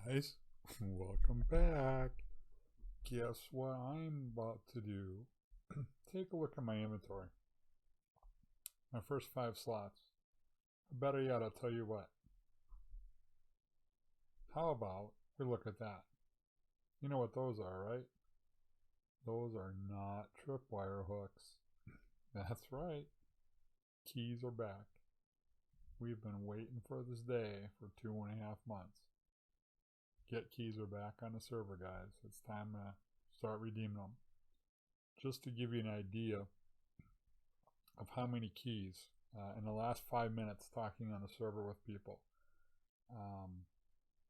guys, welcome back. Guess what I'm about to do? Take a look at my inventory. My first 5 slots. Better yet, I'll tell you what. How about we look at that? You know what those are, right? Those are not tripwire hooks. That's right. Keys are back. We've been waiting for this day for 2.5 months. Get keys are back on the server, guys. It's time to start redeeming them. Just to give you an idea of how many keys in the last 5 minutes talking on the server with people.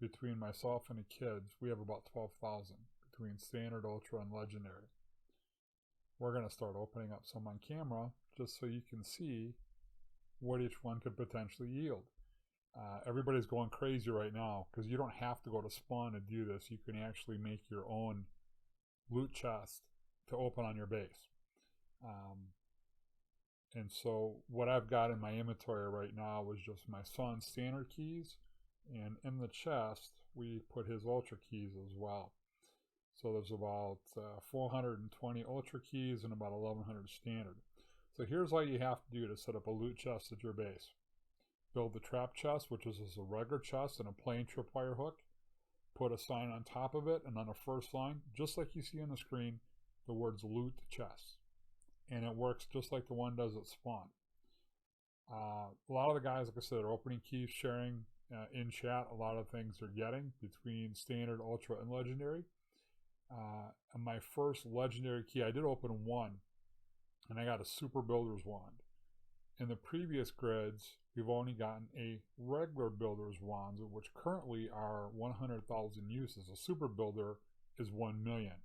Between myself and the kids, we have about 12,000 between standard, ultra, and legendary. We're going to start opening up some on camera just so you can see what each one could potentially yield. Everybody's going crazy right now because you don't have to go to spawn to do this. You can actually make your own loot chest to open on your base. And so what I've got in my inventory right now is just my son's standard keys, and in the chest we put his ultra keys as well. So there's about 420 ultra keys and about 1100 standard. So here's all you have to do to set up a loot chest at your base. Build the trap chest, which is just a regular chest and a plain tripwire hook. Put a sign on top of it, and on the first line, just like you see on the screen, the words loot chest. And it works just like the one does at spawn. A lot of the guys, like I said, are opening keys, sharing in chat a lot of things they're getting between standard, ultra, and legendary. And my first legendary key, I did open one, and I got a super builder's wand. In the previous grids, we've only gotten a regular builder's wand, which currently are 100,000 uses. A super builder is 1 million.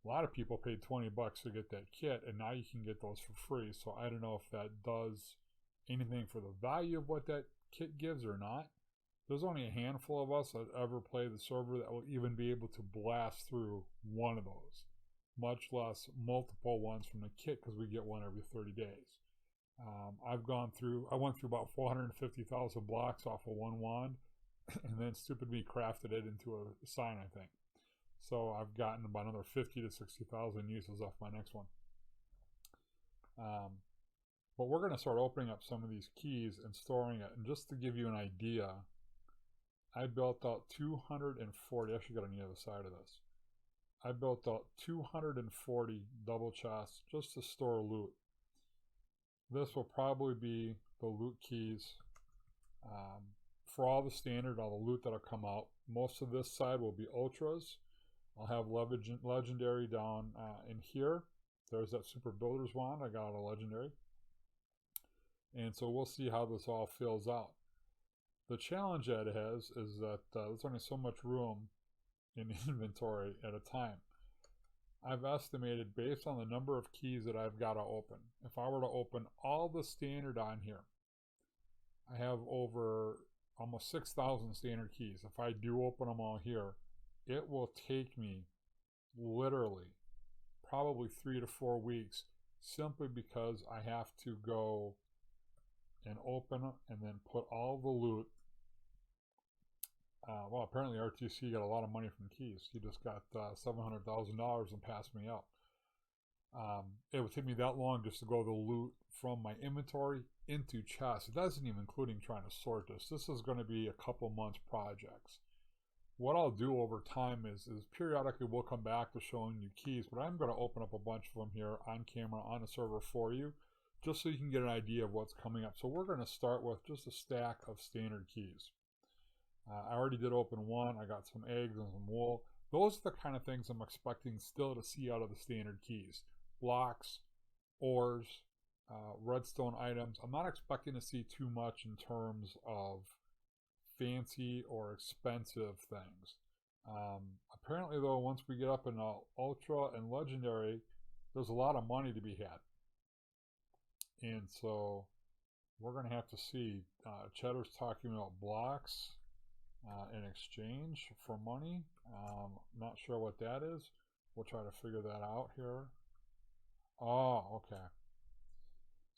A lot of people paid 20 bucks to get that kit, and now you can get those for free. So I don't know if that does anything for the value of what that kit gives or not. There's only a handful of us that ever play the server that will even be able to blast through one of those, much less multiple ones from the kit, because we get one every 30 days. I went through about 450,000 blocks off of one wand, and then stupid me crafted it into a sign, I think. So I've gotten about another 50 to 60,000 uses off my next one. But we're going to start opening up some of these keys and storing it. And just to give you an idea, I built out 240, actually got on the other side of this. I built out 240 double chests just to store loot. This will probably be the loot keys for all the standard, all the loot that'll come out. Most of this side will be ultras. I'll have legendary down in here. There's that super builder's wand. I got a legendary. And so we'll see how this all fills out. The challenge that it has is that there's only so much room in inventory at a time. I've estimated, based on the number of keys that I've got to open, if I were to open all the standard on here, I have over almost 6,000 standard keys. If I do open them all here, it will take me literally probably 3 to 4 weeks, simply because I have to go and open and then put all the loot. Well, apparently RTC got a lot of money from keys. He just got $700,000 and passed me up. It would take me that long just to go the loot from my inventory into chests. That isn't even including trying to sort this. This is going to be a couple months projects. What I'll do over time is periodically we'll come back to showing you keys, but I'm going to open up a bunch of them here on camera on the server for you, just so you can get an idea of what's coming up. So we're going to start with just a stack of standard keys. I already did open one. I got some eggs and some wool. Those are the kind of things I'm expecting still to see out of the standard keys. Blocks, ores, redstone items. I'm not expecting to see too much in terms of fancy or expensive things. Apparently though, once we get up in ultra and legendary, there's a lot of money to be had. And so we're going to have to see. Cheddar's talking about blocks in exchange for money. Not sure what that is. We'll try to figure that out here. Oh, okay.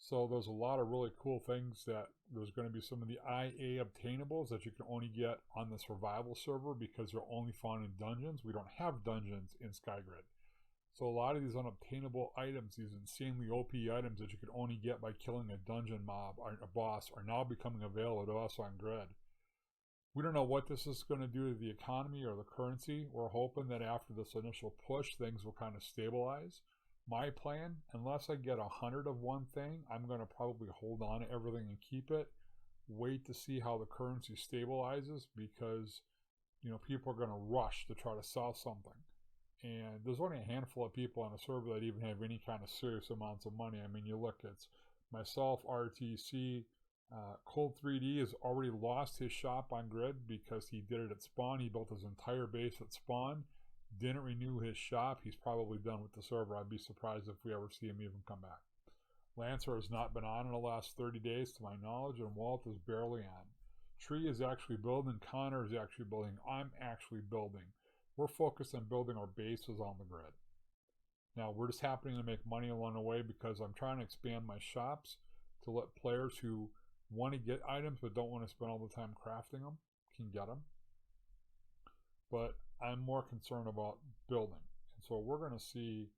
So there's a lot of really cool things that there's going to be some of the IA obtainables that you can only get on the survival server because they're only found in dungeons. We don't have dungeons in Skygrid. So a lot of these unobtainable items, these insanely OP items that you can only get by killing a dungeon mob or a boss, are now becoming available to us on Grid. We don't know what this is going to do to the economy or the currency. We're hoping that after this initial push, things will kind of stabilize. My plan, unless I get 100 of one thing, I'm going to probably hold on to everything and keep it. Wait to see how the currency stabilizes because, you know, people are going to rush to try to sell something. And there's only a handful of people on the server that even have any kind of serious amounts of money. I mean, you look, it's myself, RTC, Cold 3D has already lost his shop on Grid because he did it at spawn. He built his entire base at spawn, didn't renew his shop. He's probably done with the server. I'd be surprised if we ever see him even come back. Lancer has not been on in the last 30 days to my knowledge, and Walt is barely on. Tree is actually building, Connor is actually building, I'm actually building. We're focused on building our bases on the Grid. Now, we're just happening to make money along the way because I'm trying to expand my shops to let players who want to get items but don't want to spend all the time crafting them can get them. But I'm more concerned about building. And so we're going to see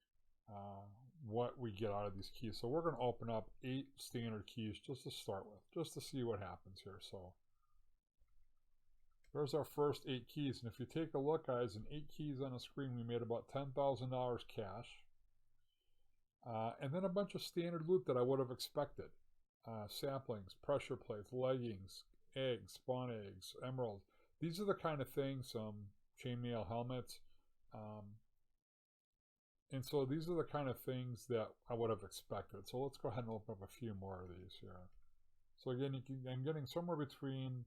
what we get out of these keys. So we're going to open up 8 standard keys just to start with, just to see what happens here. So there's our first 8 keys. And if you take a look, guys, in 8 keys on the screen, we made about $10,000 cash. And then a bunch of standard loot that I would have expected. Saplings, pressure plates, leggings, eggs, spawn eggs, emeralds. These are the kind of things, chainmail helmets. And so these are the kind of things that I would have expected. So let's go ahead and open up a few more of these here. So again, I'm getting somewhere between,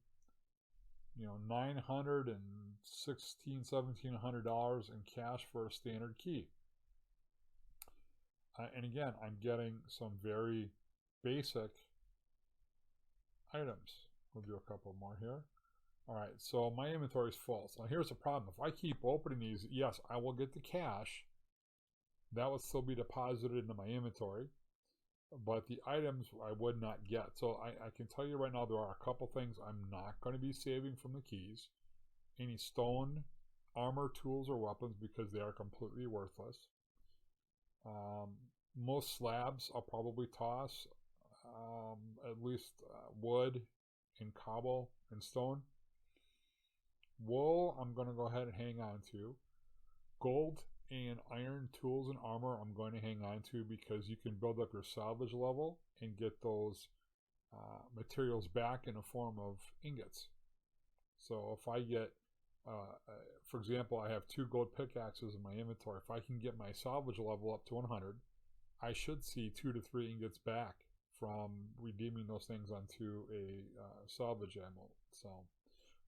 you know, $900 and $1,700 in cash for a standard key. And again, I'm getting some very basic items. We'll do a couple more here. All right, so my inventory is full. So here's the problem. If I keep opening these, yes, I will get the cash. That would still be deposited into my inventory. But the items I would not get. So I can tell you right now there are a couple things I'm not going to be saving from the keys. Any stone, armor, tools, or weapons because they are completely worthless. Most slabs I'll probably toss. At least wood and cobble and stone. Wool I'm going to go ahead and hang on to. Gold and iron tools and armor I'm going to hang on to because you can build up your salvage level and get those materials back in the form of ingots. So if I get, for example, I have 2 gold pickaxes in my inventory. If I can get my salvage level up to 100, I should see 2 to 3 ingots back from redeeming those things onto a salvage ammo. So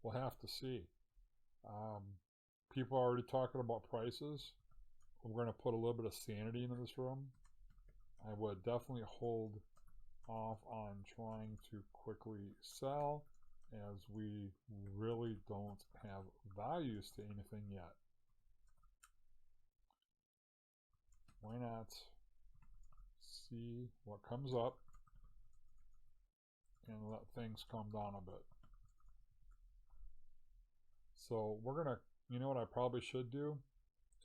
we'll have to see. People are already talking about prices. We're going to put a little bit of sanity into this room. I would definitely hold off on trying to quickly sell as we really don't have values to anything yet. Why not see what comes up and let things calm down a bit. So we're going to, you know what I probably should do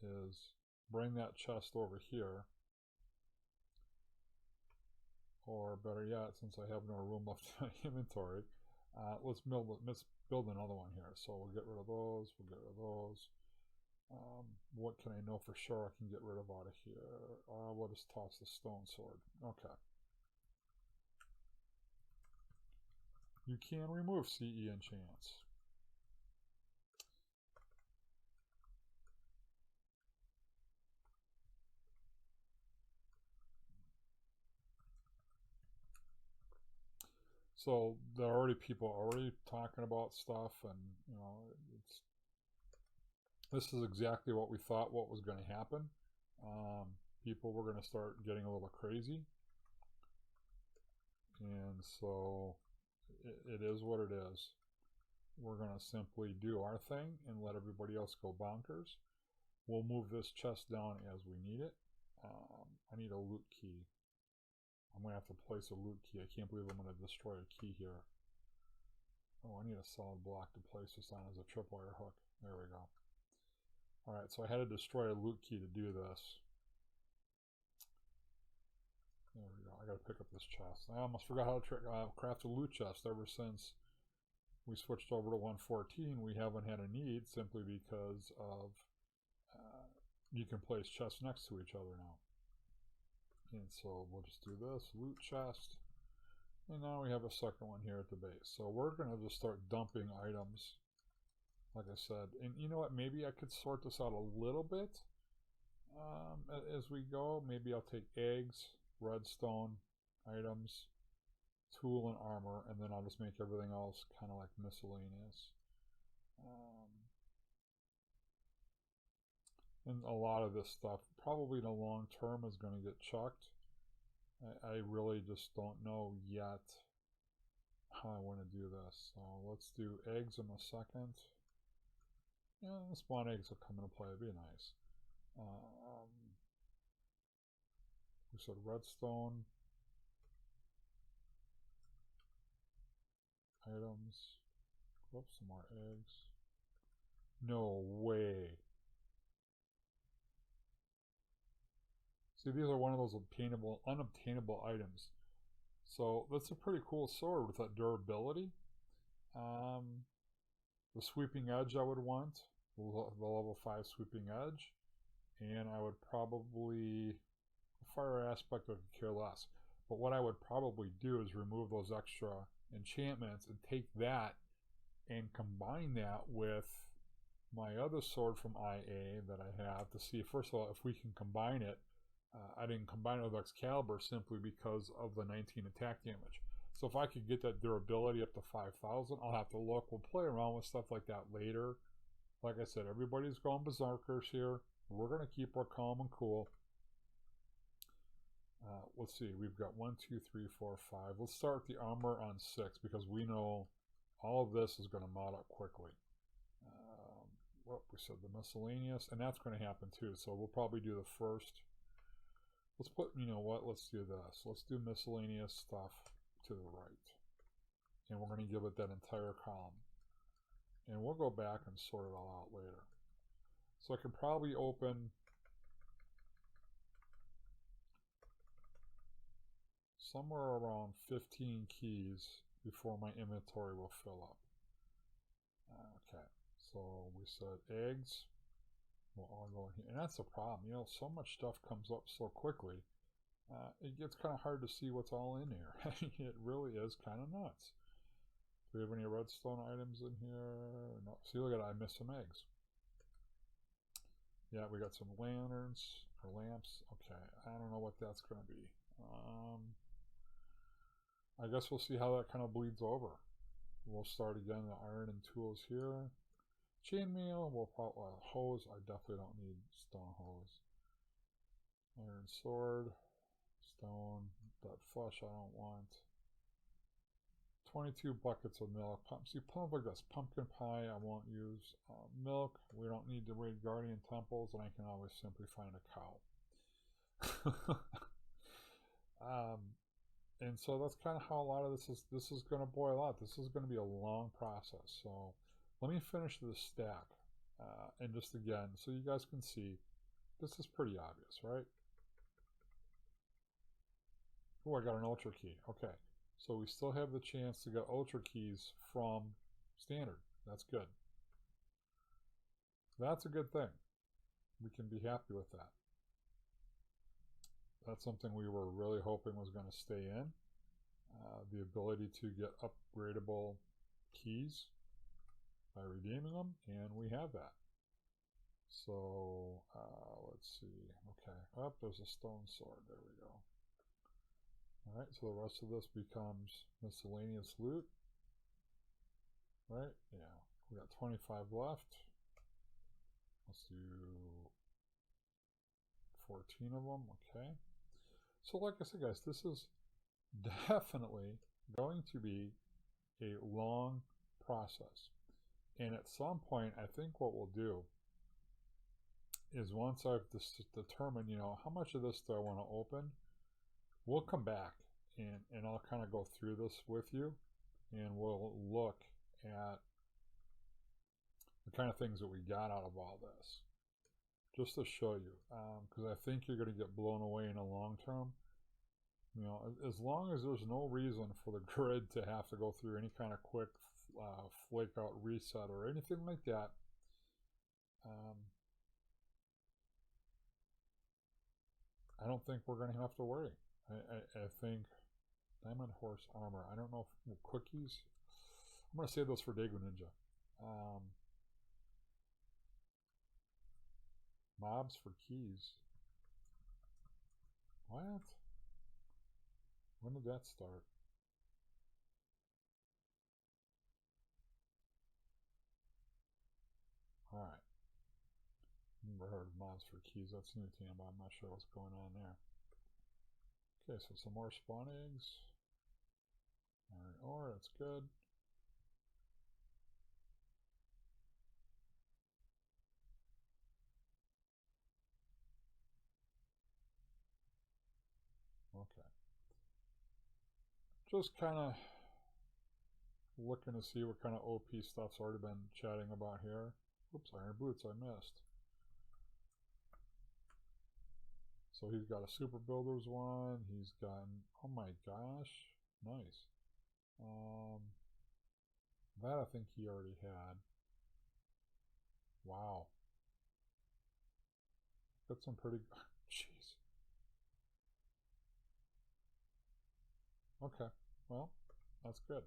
is bring that chest over here. Or better yet, since I have no room left in my inventory, let's build another one here. So we'll get rid of those, we'll get rid of those. What can I know for sure I can get rid of out of here? We'll just toss the stone sword. Okay. You can remove CE enchants. So there are already people already talking about stuff, and you know, this is exactly what we thought what was going to happen. People were going to start getting a little crazy, and so it is what it is. We're going to simply do our thing and let everybody else go bonkers. We'll move this chest down as we need it. I need a loot key. I'm going to have to place a loot key. I can't believe I'm going to destroy a key here. Oh, I need a solid block to place this on as a tripwire hook. There we go. Alright, so I had to destroy a loot key to do this. There we go. I gotta pick up this chest. I almost forgot how to craft a loot chest. Ever since we switched over to 114, we haven't had a need simply because of you can place chests next to each other now. And so we'll just do this, loot chest. And now we have a second one here at the base. So we're going to just start dumping items, like I said. And you know what, maybe I could sort this out a little bit as we go. Maybe I'll take eggs, redstone items, tool and armor, and then I'll just make everything else kind of like miscellaneous. And a lot of this stuff probably in the long term is going to get chucked. I really just don't know yet how I want to do this. So let's do eggs in a second. Yeah, the spawn eggs will come into play. It'd be nice. We said redstone items. Whoops, some more eggs. No way. See, these are one of those unobtainable items. So that's a pretty cool sword with that durability. The sweeping edge I would want, the level 5 sweeping edge, and I would probably, the fire aspect I could care less. But what I would probably do is remove those extra enchantments and take that and combine that with my other sword from IA that I have to see, first of all, if we can combine it. I didn't combine it with Excalibur simply because of the 19 attack damage. So if I could get that durability up to 5,000, I'll have to look. We'll play around with stuff like that later. Like I said, everybody's going berserkers here. We're going to keep our calm and cool. Let's see. We've got 1, 2, 3, 4, 5. Let's start the armor on 6 because we know all of this is going to mod up quickly. What we said, the miscellaneous, and that's going to happen too. So we'll probably do the first. Let's put, you know what, let's do this. Let's do miscellaneous stuff to the right. And we're going to give it that entire column. And we'll go back and sort it all out later. So I can probably open somewhere around 15 keys before my inventory will fill up. Okay, so we said eggs. We'll all go in here. And that's the problem. You know, so much stuff comes up so quickly. It gets kind of hard to see what's all in here. It really is kind of nuts. Do we have any redstone items in here? No. See, look at that. I missed some eggs. Yeah, we got some lanterns or lamps. Okay, I don't know what that's going to be. I guess we'll see how that kind of bleeds over. We'll start again the iron and tools here. Chainmail, we'll probably, hose, I definitely don't need stone hose. Iron sword, stone, that flesh I don't want. 22 buckets of milk. See, like this, pumpkin pie I won't use. Milk, we don't need to raid guardian temples, and I can always simply find a cow. And so that's kind of how a lot of this is going to boil out. This is going to be a long process, so let me finish this stack, and just again, so you guys can see, this is pretty obvious, right? Oh, I got an ultra key. Okay, so we still have the chance to get ultra keys from standard. That's good. That's a good thing. We can be happy with that. That's something we were really hoping was going to stay in. The ability to get upgradable keys by redeeming them, and we have that. So let's see. Okay, oh, there's a stone sword. There we go. All right, so the rest of this becomes miscellaneous loot. Right? Yeah, we got 25 left. Let's do 14 of them. Okay. So like I said, guys, this is definitely going to be a long process. And at some point, I think what we'll do is once I've determined, you know, how much of this do I want to open, we'll come back and I'll kind of go through this with you, and we'll look at the kind of things that we got out of all this, just to show you, because I think you're going to get blown away in the long term. You know, as long as there's no reason for the grid to have to go through any kind of quick flake out reset or anything like that, I don't think we're going to have to worry. I think Diamond Horse Armor, I don't know if cookies, I'm going to save those for Dago Ninja. Mobs for keys. What? When did that start? Alright. Never heard of mobs for keys. That's new to me, but I'm not sure what's going on there. Okay, so some more spawn eggs. Iron ore, that's good. Okay. Just kind of looking to see what kind of OP stuff's already been chatting about here. Oops, iron boots, I missed. So he's got a super builders one. He's gotten, oh my gosh, nice. That I think he already had. Wow. Got some pretty, jeez. Okay, well, that's good.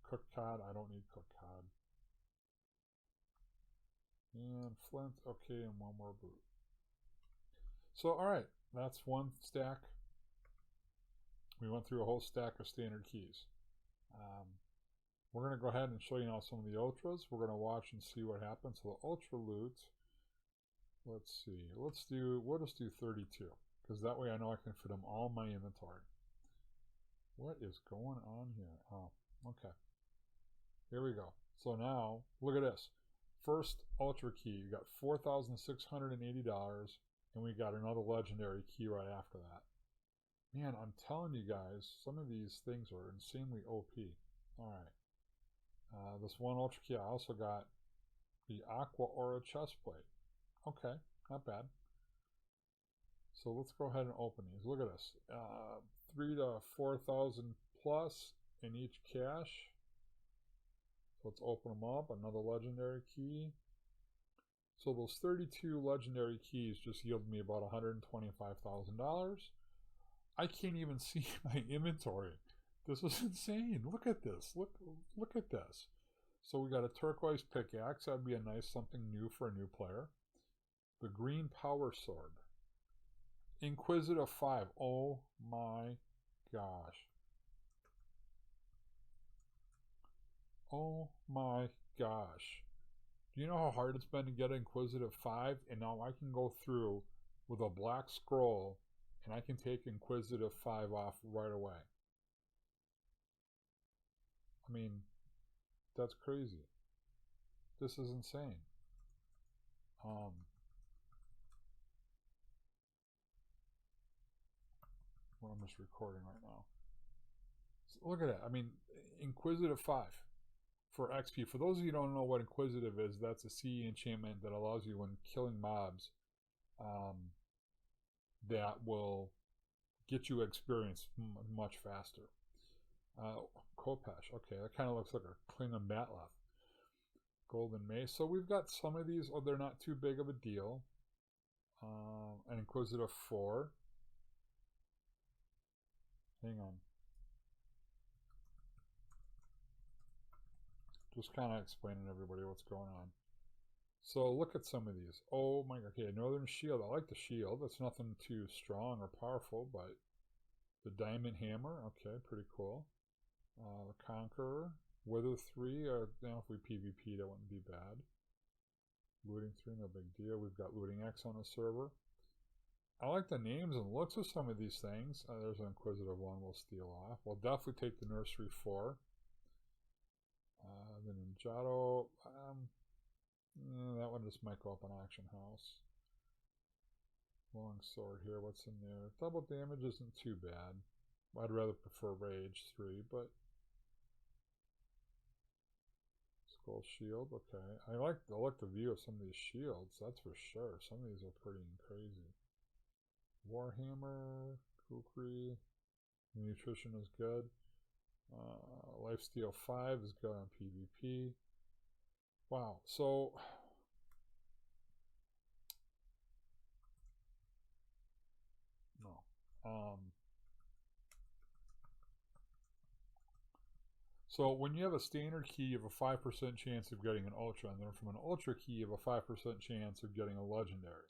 Cooked cod, I don't need cooked cod. And flint, okay, and one more boot. So, alright, that's one stack. We went through a whole stack of standard keys. We're going to go ahead and show you now some of the ultras. We're going to watch and see what happens. So the ultra loot, let's see, we'll just do 32, because that way I know I can fit them all in my inventory. What is going on here? Oh, okay. Here we go. So now, look at this. First ultra key, you got $4,680, and we got another legendary key right after that. Man, I'm telling you guys, some of these things are insanely OP. Alright. This one ultra key, I also got the Aqua Aura chestplate. Okay, not bad. So let's go ahead and open these. Look at this. 3 to 4,000 plus in each cache. So let's open them up. Another legendary key. So those 32 legendary keys just yielded me about $125,000. I can't even see my inventory. This is insane. Look at this. Look at this. So we got a turquoise pickaxe. That'd be a nice something new for a new player. The green power sword. Inquisitive 5. Oh my gosh. Oh my gosh. Do you know how hard it's been to get Inquisitive 5? And now I can go through with a black scroll and I can take Inquisitive 5 off right away. I mean, that's crazy. This is insane. I'm just recording right now. So look at that. I mean, Inquisitive 5 for XP. For those of you who don't know what Inquisitive is, that's a CE enchantment that allows you, when killing mobs, that will get you experience much faster. Kopesh, okay, that kind of looks like a Klingon Batleth. Golden Mace. So we've got some of these. Oh, they're not too big of a deal. An Inquisitive 4. Hang on. Just kind of explaining to everybody what's going on. So look at some of these. Oh my, okay, Northern Shield. I like the shield. It's nothing too strong or powerful, but the Diamond Hammer, okay, pretty cool. The Conqueror, Wither 3, now if we PvP, that wouldn't be bad. Looting 3, no big deal. We've got Looting X on the server. I like the names and looks of some of these things. There's an Inquisitive 1 we'll steal off. We'll definitely take the Nursery 4. The Ninjato, that one just might go up on Auction House. Long sword here. What's in there? Double damage isn't too bad. I'd rather prefer Rage 3, but Skull Shield, okay. I like the view of some of these shields, that's for sure. Some of these are pretty crazy. Warhammer, Kukri, Nutrition is good. Lifesteal 5 is good on PvP. Wow, so no. So when you have a standard key, you have a 5% chance of getting an ultra, and then from an ultra key, you have a 5% chance of getting a legendary.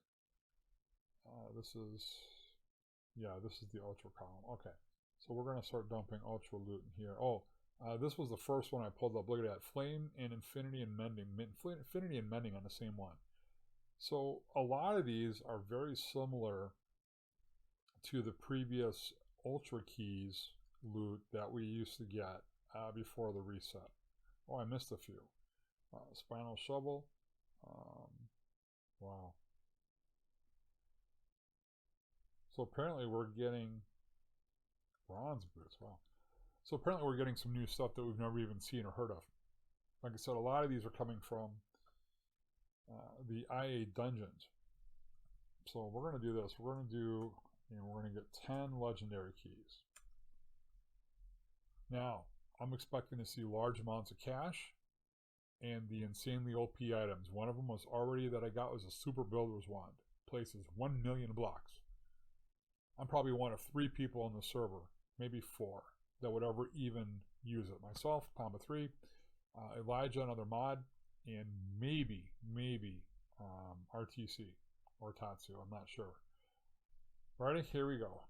This is the ultra column. Okay, so we're going to start dumping ultra loot in here. Oh, this was the first one I pulled up. Look at that, Flame and Infinity and Mending. Infinity and Mending on the same one. So a lot of these are very similar to the previous ultra keys loot that we used to get before the reset. Oh, I missed a few. Spinal Shovel. Wow. So apparently we're getting bronze boots. Wow. So apparently we're getting some new stuff that we've never even seen or heard of. Like I said, a lot of these are coming from the IA dungeons. So we're going to do this. We're going to get 10 legendary keys. Now, I'm expecting to see large amounts of cash and the insanely OP items. One of them was already that I got was a Super Builder's Wand. Places 1 million blocks. I'm probably one of 3 people on the server, maybe 4, that would ever even use it. Myself, Palma 3, Elijah, another mod, and maybe RTC or Tatsu, I'm not sure. Alrighty, here we go.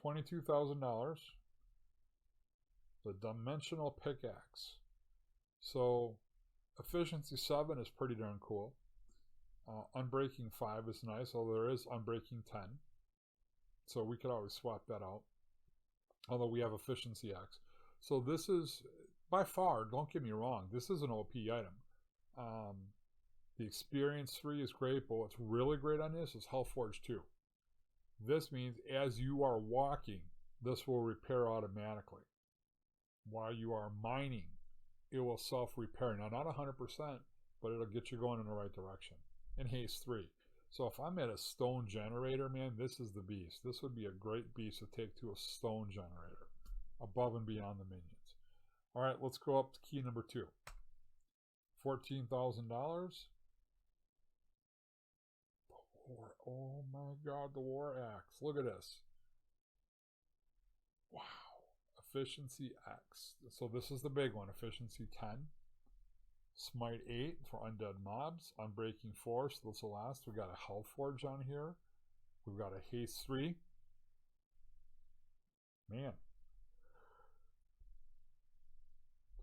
$22,000. The Dimensional Pickaxe. So, Efficiency 7 is pretty darn cool. Unbreaking 5 is nice, although there is Unbreaking 10. So we could always swap that out. Although we have Efficiency X. So this is, by far, don't get me wrong, this is an OP item. The Experience 3 is great, but what's really great on this is Hellforge 2. This means as you are walking, this will repair automatically. While you are mining, it will self-repair. Now, not 100%, but it'll get you going in the right direction. And Haste 3. So if I'm at a stone generator, man, this is the beast. This would be a great beast to take to a stone generator, above and beyond the minions. All right, let's go up to key number 2. $14,000. Oh my God, the War Axe. Look at this. Wow. Efficiency X. So this is the big one. Efficiency 10. Smite 8 for undead mobs. Unbreaking 4, so this will last. We got a Hellforge on here. We've got a Haste 3. Man.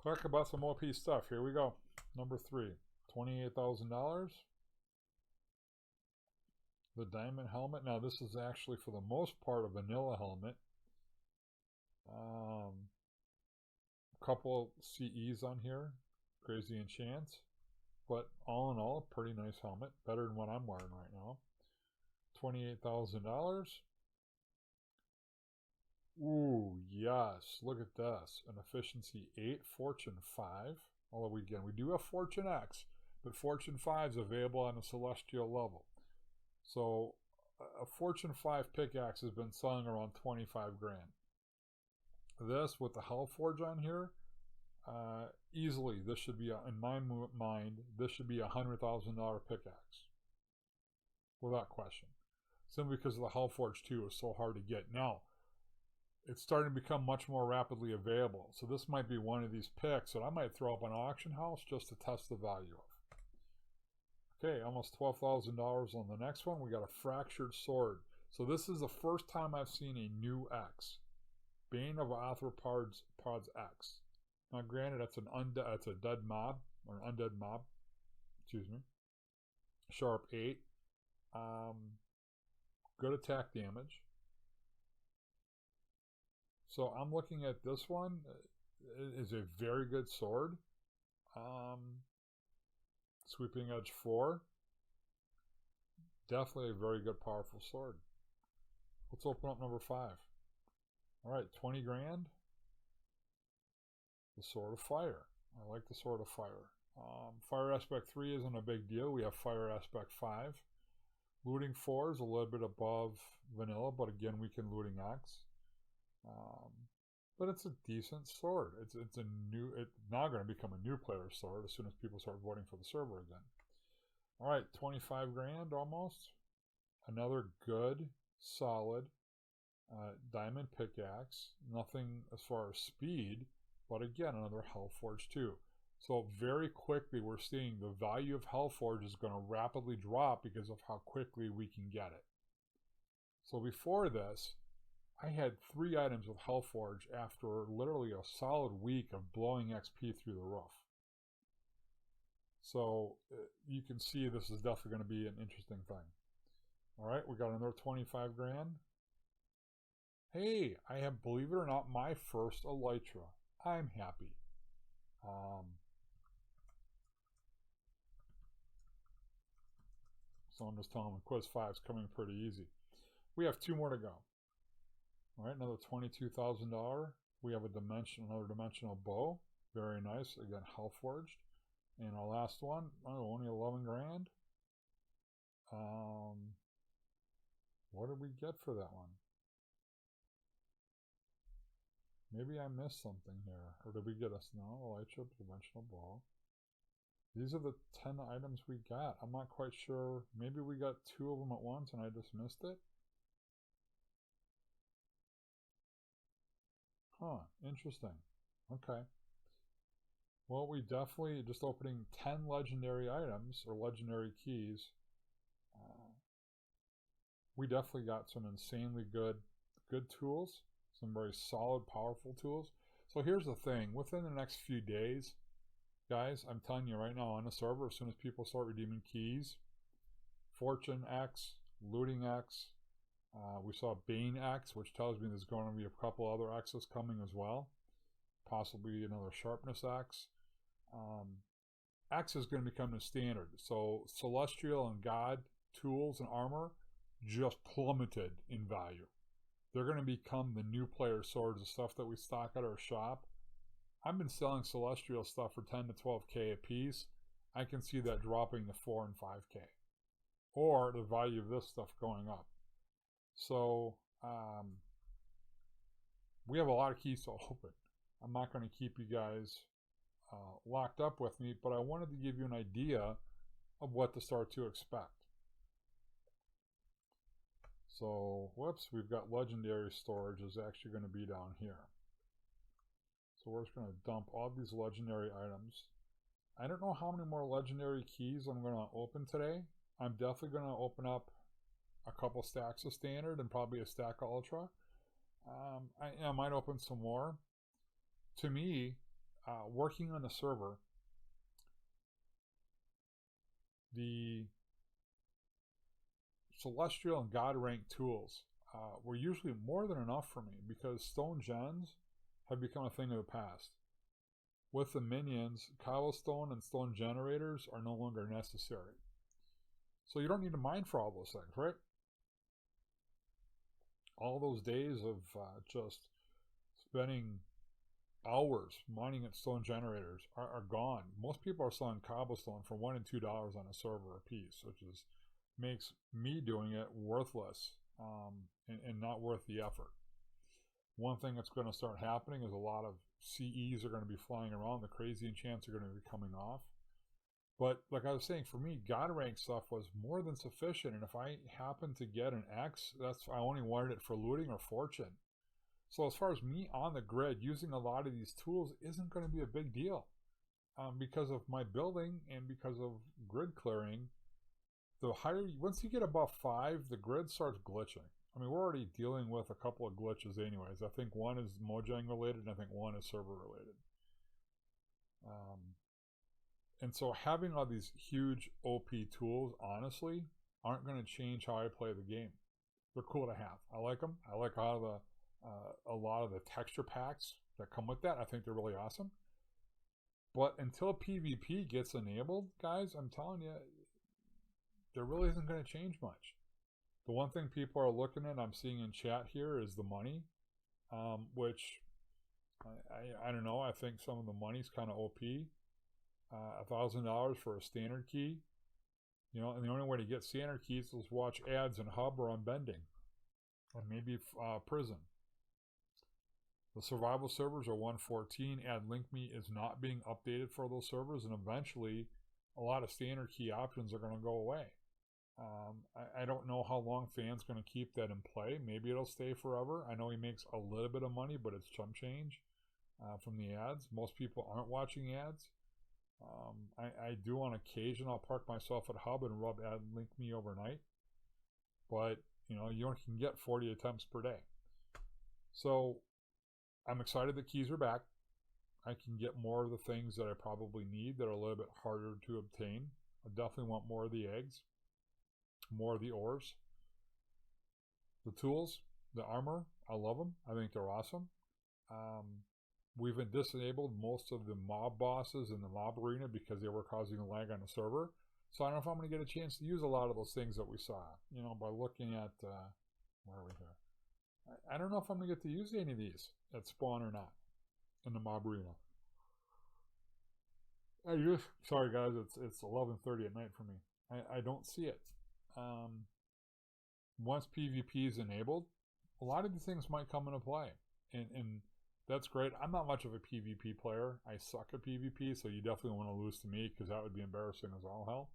Talk about some OP stuff. Here we go. Number 3. $28,000. The Diamond Helmet. Now this is actually for the most part a vanilla helmet. A couple CEs on here. Crazy Enchants. But all in all, a pretty nice helmet. Better than what I'm wearing right now. $28,000. Ooh, yes. Look at this. An Efficiency 8, Fortune 5. Although, again, we do have Fortune X, but Fortune 5 is available on a Celestial level. So, a Fortune 5 pickaxe has been selling around 25 grand. This, with the Hellforge on here, easily, this should be, in my mind, this should be a $100,000 pickaxe. Without question. Simply because the Hellforge 2 is so hard to get. Now, it's starting to become much more rapidly available. So this might be one of these picks that I might throw up an auction house just to test the value of. Okay, almost $12,000 on the next one. We got a Fractured Sword. So this is the first time I've seen a new X. Bane of Arthropods X. Now granted, that's a dead mob, or an undead mob. Excuse me. Sharp 8. Good attack damage. So I'm looking at this one. It is a very good sword. Sweeping Edge 4. definitely a very good, powerful sword. Let's open up number 5. All right, 20 grand. The Sword of Fire. I like the Sword of Fire. Fire Aspect 3 isn't a big deal. We have Fire Aspect 5. Looting 4 is a little bit above vanilla, but again, we can Looting X. But it's a decent sword. It's now going to become a new player sword as soon as people start voting for the server again. All right, 25 grand almost. Another good, solid diamond pickaxe. Nothing as far as speed, but again, another Hellforge 2. So very quickly, we're seeing the value of Hellforge is going to rapidly drop because of how quickly we can get it. So before this, I had 3 items with Hellforge after literally a solid week of blowing XP through the roof. So you can see this is definitely going to be an interesting thing. All right, we got another 25 grand. Hey, I have, believe it or not, my first Elytra. I'm happy. So I'm just telling them Quiz 5 is coming pretty easy. We have 2 more to go. All right, another $22,000. We have another dimensional bow. Very nice. Again, Hellforged. And our last one, only 11 grand. What did we get for that one? Maybe I missed something here. Or did we get a snow, Elytra, dimensional bow? These are the 10 items we got. I'm not quite sure. Maybe we got 2 of them at once and I just missed it. Huh, interesting. Okay. Well, we definitely, just opening 10 legendary items, or legendary keys, we definitely got some insanely good tools, some very solid, powerful tools. So here's the thing, within the next few days, guys, I'm telling you right now on the server, as soon as people start redeeming keys, Fortune X, Looting X, we saw Bane X, which tells me there's going to be a couple other X's coming as well. Possibly another Sharpness X. X is going to become the standard. So Celestial and God tools and armor just plummeted in value. They're going to become the new player swords, the stuff that we stock at our shop. I've been selling Celestial stuff for 10 to 12K a piece. I can see that dropping to 4 and 5K. Or the value of this stuff going up. So, we have a lot of keys to open. I'm not going to keep you guys locked up with me, but I wanted to give you an idea of what to start to expect. So, whoops, we've got legendary storage is actually going to be down here. So we're just going to dump all these legendary items. I don't know how many more legendary keys I'm going to open today. I'm definitely going to open up a couple stacks of standard and probably a stack of ultra. I might open some more. To me, working on the server, the Celestial and God rank tools were usually more than enough for me because stone gens have become a thing of the past. With the minions, cobblestone and stone generators are no longer necessary. So you don't need to mine for all those things, right? All those days of just spending hours mining at stone generators are gone. Most people are selling cobblestone for $1 and $2 on a server a piece, which makes me doing it worthless and not worth the effort. One thing that's going to start happening is a lot of CEs are going to be flying around. The crazy enchants are going to be coming off. But like I was saying, for me, God rank stuff was more than sufficient. And if I happen to get an X, I only wanted it for looting or fortune. So as far as me on the grid, using a lot of these tools isn't going to be a big deal. Because of my building and because of grid clearing, once you get above 5, the grid starts glitching. I mean, we're already dealing with a couple of glitches anyways. I think one is Mojang related, and I think one is server related. And so having all these huge OP tools, honestly, aren't going to change how I play the game. They're cool to have. I like them. I like a lot of the texture packs that come with that. I think they're really awesome. But until PvP gets enabled, guys, I'm telling you, there really isn't going to change much. The one thing people are looking at, I'm seeing in chat here, is the money, which I don't know. I think some of the money's kind of OP. $1,000 for a standard key, you know, and the only way to get standard keys is watch ads in Hub or on Bending, and maybe Prison. The survival servers are 114. Add link me is not being updated for those servers, and eventually a lot of standard key options are going to go away. I don't know how long Fan's going to keep that in play. Maybe it'll stay forever. I know he makes a little bit of money, but it's chump change from the ads. Most people aren't watching ads. I do on occasion. I'll park myself at Hub and rub ad link me overnight. But, you know, you only can get 40 attempts per day. So I'm excited that keys are back. I can get more of the things that I probably need that are a little bit harder to obtain. I definitely want more of the eggs, more of the ores. The tools, the armor, I love them. I think they're awesome. We've disabled most of the mob bosses in the mob arena because they were causing a lag on the server. So I don't know if I'm going to get a chance to use a lot of those things that we saw, you know, by looking at, where are we here? I don't know if I'm going to get to use any of these at spawn or not in the mob arena. Sorry guys, it's 11:30 at night for me. I don't see it. Once PvP is enabled, a lot of these things might come into play, and that's great. I'm not much of a PvP player. I suck at PvP, so you definitely want to lose to me because that would be embarrassing as all hell.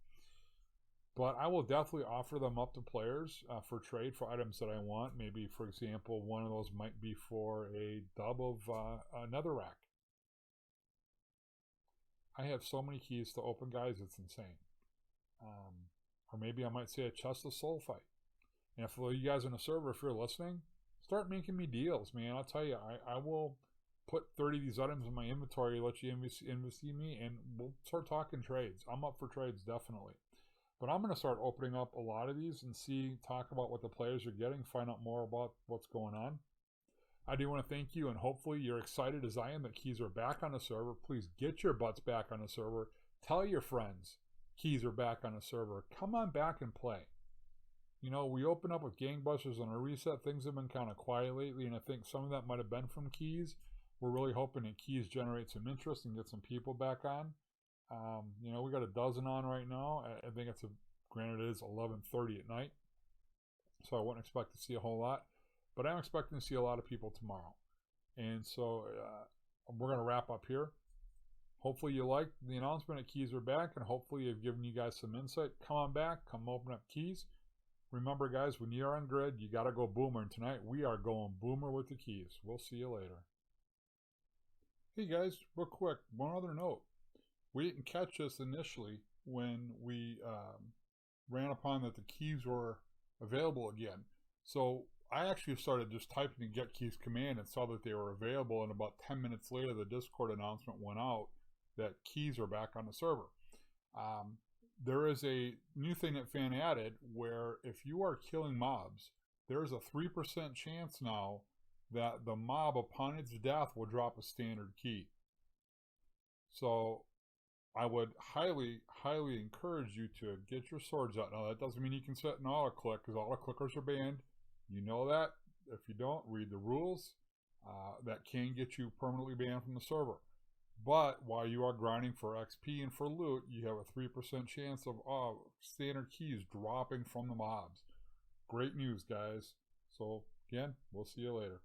But I will definitely offer them up to players for trade for items that I want. Maybe, for example, one of those might be for a dub of another rack. I have so many keys to open, guys, it's insane. Or maybe I might say a chest of soul fight. And for you guys on the server, if you're listening, start making me deals, man. I'll tell you, I will put 30 of these items in my inventory, let you invest me, and we'll start talking trades. I'm up for trades, definitely. But I'm going to start opening up a lot of these and talk about what the players are getting, find out more about what's going on. I do want to thank you, and hopefully you're excited as I am that keys are back on the server. Please get your butts back on the server. Tell your friends keys are back on the server. Come on back and play. You know, we opened up with gangbusters on a reset. Things have been kind of quiet lately, and I think some of that might have been from keys. We're really hoping that keys generate some interest and get some people back on. You know, we got a dozen on right now. I think it's granted it is 11:30 at night, so I wouldn't expect to see a whole lot, but I'm expecting to see a lot of people tomorrow. And so we're going to wrap up here. Hopefully you liked the announcement that keys are back, and hopefully I've given you guys some insight. Come on back, come open up keys. Remember, guys, when you're on grid, you got to go boomer, and tonight we are going boomer with the keys. We'll see you later. Hey guys, real quick, one other note. We didn't catch this initially when we ran upon that the keys were available again. So I actually started just typing the get keys command and saw that they were available, and about 10 minutes later the Discord announcement went out that keys are back on the server. There is a new thing that Fan added where if you are killing mobs, there's a 3% chance now that the mob upon its death will drop a standard key. So I would highly, highly encourage you to get your swords out. Now that doesn't mean you can set an auto-click because auto-clickers are banned. You know that. If you don't, read the rules. That can get you permanently banned from the server. But while you are grinding for XP and for loot, you have a 3% chance of standard keys dropping from the mobs. Great news, guys. So, again, we'll see you later.